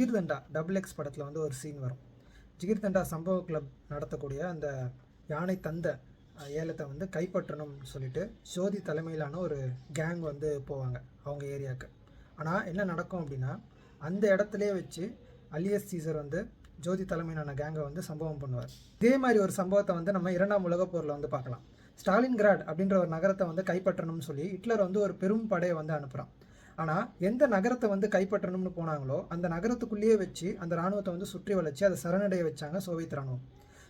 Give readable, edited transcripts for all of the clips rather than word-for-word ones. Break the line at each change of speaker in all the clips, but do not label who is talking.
Jigarthanda double X படத்தில் வந்து ஒரு சீன் வரும். ஜிகிர்தண்டா சம்பவ கிளப் நடத்தக்கூடிய அந்த யானை தந்த ஏலத்தை வந்து கைப்பற்றணும்னு சொல்லிட்டு ஜோதி தலைமையிலான ஒரு கேங் வந்து போவாங்க அவங்க ஏரியாவுக்கு. ஆனால் என்ன நடக்கும் அப்படின்னா, அந்த இடத்துலையே வச்சு அலியஸ் சீசர் வந்து ஜோதி தலைமையிலான கேங்கை வந்து சம்பவம் பண்ணுவார். இதே மாதிரி ஒரு சம்பவத்தை வந்து நம்ம 2ஆம் உலகப் போரில் வந்து பார்க்கலாம். ஸ்டாலின்கிராட் அப்படின்ற ஒரு நகரத்தை வந்து கைப்பற்றணும்னு சொல்லி ஹிட்லர் வந்து ஒரு பெரும் படையை வந்து அனுப்புகிறான். ஆனால் எந்த நகரத்தை வந்து கைப்பற்றணும்னு போனாங்களோ அந்த நகரத்துக்குள்ளேயே வச்சு அந்த இராணுவத்தை வந்து சுற்றி வளைச்சு அதை சரணடைய வச்சாங்க சோவியத் இராணுவம்.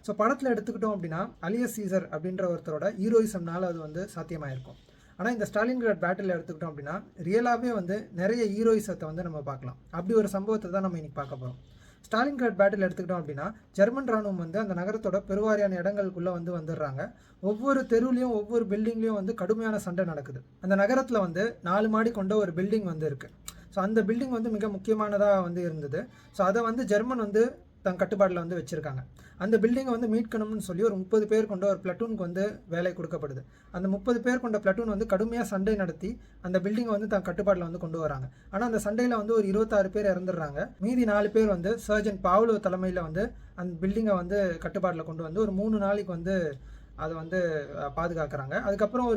ஸோ படத்தில் எடுத்துக்கிட்டோம் அப்படின்னா அலியஸ் சீசர் அப்படின்ற ஒருத்தரோட ஹீரோயிசம்னால அது வந்து சாத்தியமாயிருக்கும். ஆனால் இந்த ஸ்டாலின்கிராட் பேட்டில் எடுத்துக்கிட்டோம் அப்படின்னா ரியலாகவே வந்து நிறைய ஹீரோயிசத்தை வந்து நம்ம பார்க்கலாம். அப்படி ஒரு சம்பவத்தை தான் நம்ம இன்னைக்கு பார்க்க போகிறோம். ஸ்டாலின்கிராட் பேட்டில் எடுத்துக்கிட்டோம் அப்படின்னா ஜெர்மன் ராணுவம் வந்து அந்த நகரத்தோட பெருவாரியான இடங்களுக்குள்ளே வந்து வந்துடுறாங்க. ஒவ்வொரு தெருவுலையும் ஒவ்வொரு பில்டிங்லேயும் வந்து கடுமையான சண்டை நடக்குது. அந்த நகரத்தில் வந்து 4 மாடி கொண்ட ஒரு பில்டிங் வந்து இருக்குது. ஸோ அந்த பில்டிங் வந்து மிக முக்கியமானதாக வந்து இருந்தது. ஸோ அதை வந்து ஜெர்மன் வந்து தன் கட்டுப்பாட்டில் வந்து வச்சுருக்காங்க. அந்த பில்டிங்கை வந்து மீட்கணும்னு சொல்லி ஒரு 30 பேர் கொண்ட ஒரு பிளட்டூனுக்கு வந்து வேலை கொடுக்கப்படுது. அந்த 30 பேர் கொண்ட பிளட்டூன் வந்து கடுமையாக சண்டை நடத்தி அந்த பில்டிங்கை வந்து தன் கட்டுப்பாட்டில் வந்து கொண்டு வராங்க. ஆனால் அந்த சண்டையில் வந்து ஒரு 26 பேர் இறந்துடுறாங்க. மீதி 4 பேர் வந்து சர்ஜன் பாவ்லோ தலைமையில் வந்து அந்த பில்டிங்கை வந்து கட்டுப்பாட்டில் கொண்டு வந்து ஒரு 3 நாளைக்கு வந்து அதை வந்து பாதுகாக்கிறாங்க. அதுக்கப்புறம்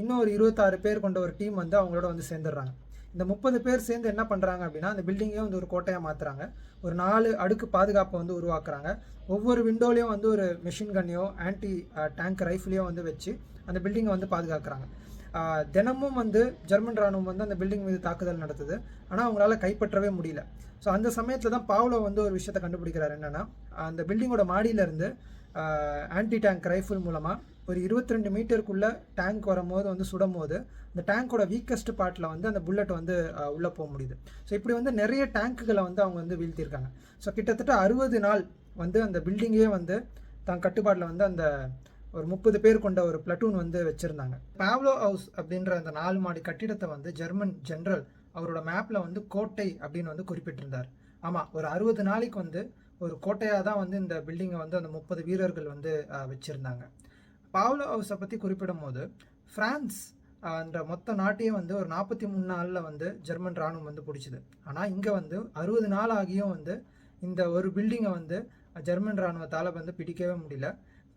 இன்னும் ஒரு 26 பேர் கொண்ட ஒரு டீம் வந்து அவங்களோட வந்து சேர்ந்துடுறாங்க. இந்த 30 பேர் சேர்ந்து என்ன பண்ணுறாங்க அப்படின்னா, அந்த பில்டிங்கே வந்து ஒரு கோட்டையாக மாற்றுறாங்க. ஒரு 4 அடுக்கு பாதுகாப்பை வந்து உருவாக்குறாங்க. ஒவ்வொரு விண்டோலையும் வந்து ஒரு மெஷின் கன்னையோ ஆன்டி டேங்க் ரைஃபிளையோ வந்து வச்சு அந்த பில்டிங்கை வந்து பாதுகாக்கிறாங்க. தினமும் வந்து ஜெர்மன் ராணுவம் வந்து அந்த பில்டிங் மீது தாக்குதல் நடத்துது. ஆனால் அவங்களால கைப்பற்றவே முடியல. ஸோ அந்த சமயத்தில் தான் பாவ்லோ வந்து ஒரு விஷயத்தை கண்டுபிடிக்கிறார். என்னென்னா, அந்த பில்டிங்கோட மாடியிலேருந்து ஆன்டி டேங்க் ரைஃபிள் மூலமாக ஒரு 22 மீட்டருக்குள்ளே டேங்க் வரும்போது வந்து சுடும் போது அந்த டேங்கோட வீக்கஸ்ட் பார்ட்டில் வந்து அந்த புல்லட் வந்து உள்ளே போக முடியுது. ஸோ இப்படி வந்து நிறைய டேங்க்குகளை வந்து அவங்க வந்து வீழ்த்தியிருக்காங்க. ஸோ கிட்டத்தட்ட 60 நாள் வந்து அந்த பில்டிங்கே வந்து தன் கட்டுப்பாட்டில் வந்து அந்த ஒரு 30 பேர் கொண்ட ஒரு பிளட்டூன் வந்து வச்சுருந்தாங்க. பாவ்லோ ஹவுஸ் அப்படின்ற அந்த 4 மாடி கட்டிடத்தை வந்து ஜெர்மன் ஜென்ரல் அவரோட மேப்பில் வந்து கோட்டை அப்படின்னு வந்து குறிப்பிட்டிருந்தார். ஆமாம், ஒரு 60 நாளைக்கு வந்து ஒரு கோட்டையாக தான் வந்து இந்த பில்டிங்கை வந்து அந்த 30 வீரர்கள் வந்து வச்சுருந்தாங்க. பாவ்லோ ஹவுஸை பற்றி குறிப்பிடும் போது ஃப்ரான்ஸ் என்ற மொத்த நாட்டையே வந்து ஒரு 43 நாளில் வந்து ஜெர்மன் இராணுவம் வந்து பிடிச்சிது. ஆனால் இங்கே வந்து 60 நாள் ஆகியும் வந்து இந்த ஒரு பில்டிங்கை வந்து ஜெர்மன் இராணுவத்தால் வந்து பிடிக்கவே முடியல.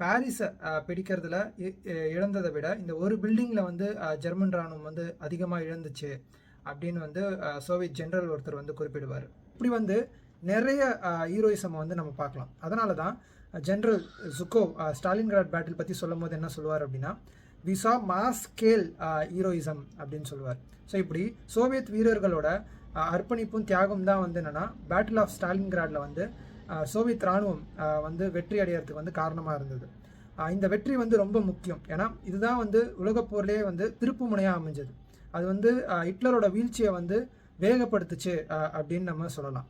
பாரிஸை பிடிக்கிறதுல இழந்ததை விட இந்த ஒரு பில்டிங்கில் வந்து ஜெர்மன் இராணுவம் வந்து அதிகமாக இழந்துச்சு அப்படின்னு வந்து சோவியத் ஜெனரல் ஒருத்தர் வந்து குறிப்பிடுவார். இப்படி வந்து நிறைய ஹீரோயிசம் வந்து நம்ம பார்க்கலாம். அதனால தான் ஜெனரல் ஜுகோவ் ஸ்டாலின்கிராட் பேட்டில் பற்றி சொல்லும் போது என்ன சொல்லுவார் அப்படின்னா, we saw mass scale heroism அப்படின்னு சொல்லுவார். ஸோ இப்படி சோவியத் வீரர்களோட அர்ப்பணிப்பும் தியாகம் தான் வந்து என்னென்னா பேட்டில் ஆஃப் ஸ்டாலின்கிராடில் வந்து சோவியத் இராணுவம் வந்து வெற்றி அடைகிறதுக்கு வந்து காரணமாக இருந்தது. இந்த வெற்றி வந்து ரொம்ப முக்கியம். ஏன்னா இதுதான் வந்து உலகப்போர்லேயே வந்து திருப்பு முனையாக அமைஞ்சது. அது வந்து ஹிட்லரோட வீழ்ச்சியை வந்து வேகப்படுத்துச்சு அப்படின்னு நம்ம சொல்லலாம்.